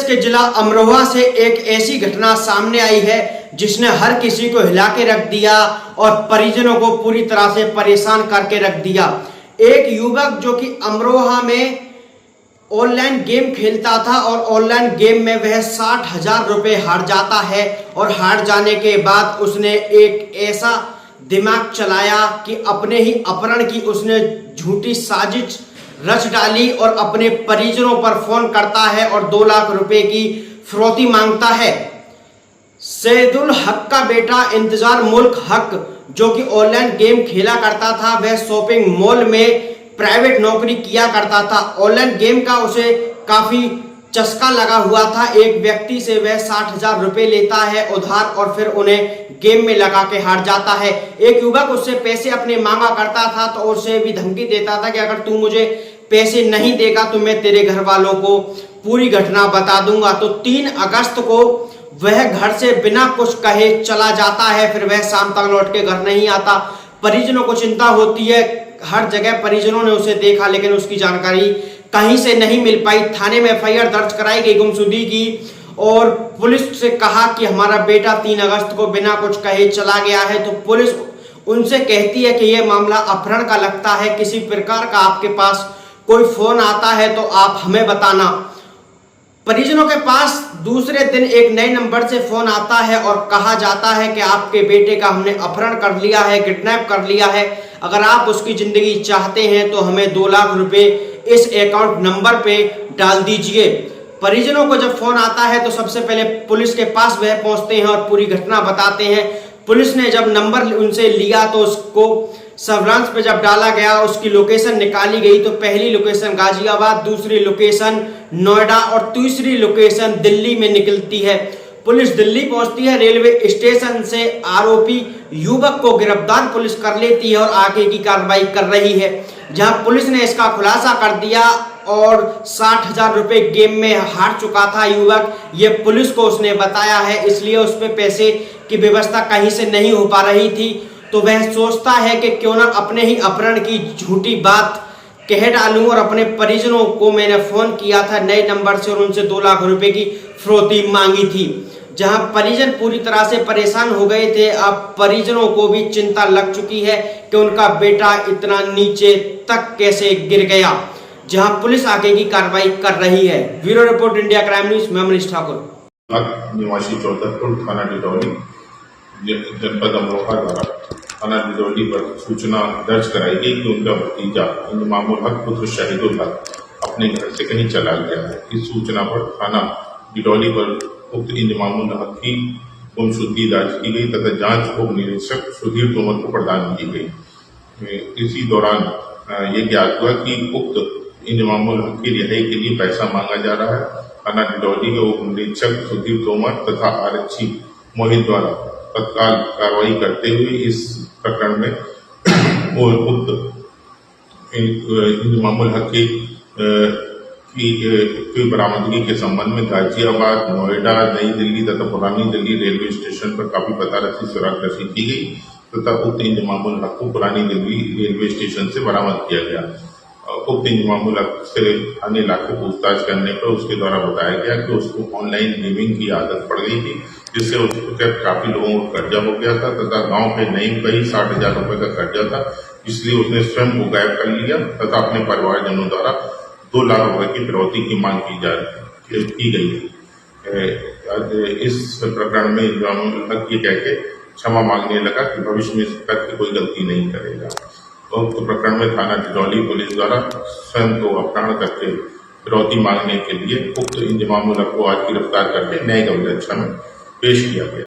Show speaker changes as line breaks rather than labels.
के जिला अमरोहा से एक ऐसी घटना सामने आई है जिसने हर किसी को हिला के रख दिया और परिजनों को पूरी तरह से परेशान करके रख दिया। एक युवक जो कि अमरोहा में ऑनलाइन गेम खेलता था और ऑनलाइन गेम में वह 60,000 रुपए हार जाता है और हार जाने के बाद उसने एक ऐसा दिमाग चलाया कि अपने ही अपहरण की उसने झूठी साजिश रच डाली और अपने परिजनों पर फोन करता है और 2 लाख रुपए की फिरौती मांगता है। सैदुल हक का बेटा इंतजार मुल्क हक जो कि ऑनलाइन गेम खेला करता था, वह शॉपिंग मॉल में प्राइवेट नौकरी किया करता था। ऑनलाइन गेम का उसे काफी चस्का लगा हुआ था। एक व्यक्ति से वह 60,000 रुपए लेता है उधार और फिर उन्हें गेम में लगा के हार जाता है। एक युवक उससे पैसे अपने मांगा करता था तो उसे भी धमकी देता था कि अगर तू मुझे पैसे नहीं देगा तो मैं तेरे घर वालों को पूरी घटना बता दूंगा। तो 3 अगस्त को वह घर से बिना कुछ कहे चला जाता है, फिर वह शाम तक लौट के घर नहीं आता। परिजनों को चिंता होती है, हर जगह परिजनों ने उसे देखा लेकिन उसकी जानकारी कहीं से नहीं मिल पाई। थाने में एफआईआर दर्ज कराई गई गुमशुदगी की और पुलिस से कहा कि हमारा बेटा 3 अगस्त को बिना कुछ कहे चला गया है। तो पुलिस उनसे कहती है कि यह मामला अपहरण का लगता है, किसी प्रकार का आपके पास कोई फोन आता है तो आप हमें बताना। परिजनों के पास दूसरे दिन एक नए नंबर से फोन आता है और कहा जाता है कि आपके बेटे का हमने अपहरण कर लिया है, किडनैप कर लिया है। अगर आप उसकी जिंदगी चाहते हैं तो हमें 2 लाख रुपए इस अकाउंट नंबर पे डाल दीजिए। परिजनों को जब फोन आता है तो सबसे पहले पुलिस के पास वह पहुंचते हैं और पूरी घटना बताते हैं। पुलिस ने जब नंबर उनसे लिया तो उसको सर्विलांस पे जब डाला गया, उसकी लोकेशन निकाली गई तो पहली लोकेशन गाजियाबाद, दूसरी लोकेशन नोएडा और तीसरी लोकेशन दिल्ली में निकलती है। पुलिस दिल्ली पहुंचती है, रेलवे स्टेशन से आरोपी युवक को गिरफ्तार पुलिस कर लेती है और आगे की कार्रवाई कर रही है। जहां पुलिस ने इसका खुलासा कर दिया और 60,000 रुपए गेम में हार चुका था युवक, ये पुलिस को उसने बताया है, इसलिए उस पे पैसे की व्यवस्था कहीं से नहीं हो पा रही थी। तो वह सोचता है कि क्यों ना अपने ही अपहरण की झूठी बात कह डालूं और अपने परिजनों को मैंने फोन किया था नए नंबर से और उनसे 2 लाख रुपए की फिरौती मांगी थी। जहां परिजन पूरी तरह से परेशान हो गए थे, अब परिजनों को भी चिंता लग चुकी है कि उनका बेटा इतना नीचे तक कैसे गिर गया। जहां पुलिस आगे की कार्रवाई कर रही है। Bureau report India crime news, मैं मनीष ठाकुर।
निवासी चौधरपुर थाना डिडौली जनपद अमरोहा द्वारा थाना डिडौली पर सूचना दर्ज कराई गई कि उनका भतीजा इंजमामुल हक पुत्र शहीदुल हक अपने घर से कहीं चला गया है। इस सूचना पर थाना डिडौली पर उक्त इंजमामुल हक की गुमशुदगी दर्ज की गई तथा जांच उप निरीक्षक सुधीर तोमर को प्रदान की गई। इसी दौरान ये ज्ञात हुआ कि उक्त इंजमामुल हक की रिहाई के लिए पैसा मांगा जा रहा है। थाना डिडौली के उप निरीक्षक सुधीर तोमर तथा आरक्षी मोहित द्वारा तत्काल कार्रवाई करते हुए इस प्रकरण में उक्त इंजमामुल हक की बरामदगी के संबंध में गाजियाबाद, नोएडा, नई दिल्ली तथा पुरानी दिल्ली रेलवे स्टेशन पर काफी पतारसी सुराग रसी की गई तथा उक्त इंजमामुल हक को पुरानी दिल्ली रेलवे स्टेशन से बरामद किया गया। उक्त इंजमामुल हक से थाने लाके पूछताछ करने पर उसके द्वारा बताया गया कि उसको ऑनलाइन गेमिंग की आदत पड़ गई थी, जिससे उसको काफी लोगों को कर्जा हो गया था तथा गांव के नईम का ही 60,000 रुपए का कर्जा था। इसलिए उसने स्वयं को गायब कर लिया तथा अपने परिवारजनों द्वारा 2 लाख रुपए की फिरौती की मांग की गई है। इस प्रकरण में इंजमामुल हक ये कह के क्षमा मांगने लगा कि भविष्य में इस प्रकार की कोई गलती नहीं करेगा। उक्त प्रकरण में थाना डिडौली पुलिस द्वारा स्वयं को अपहरण करके फिरौती मांगने के लिए उक्त इंजमामुल हक को आज गिरफ्तार करके न्यायिक अभिरक्षा में पेश किया गया।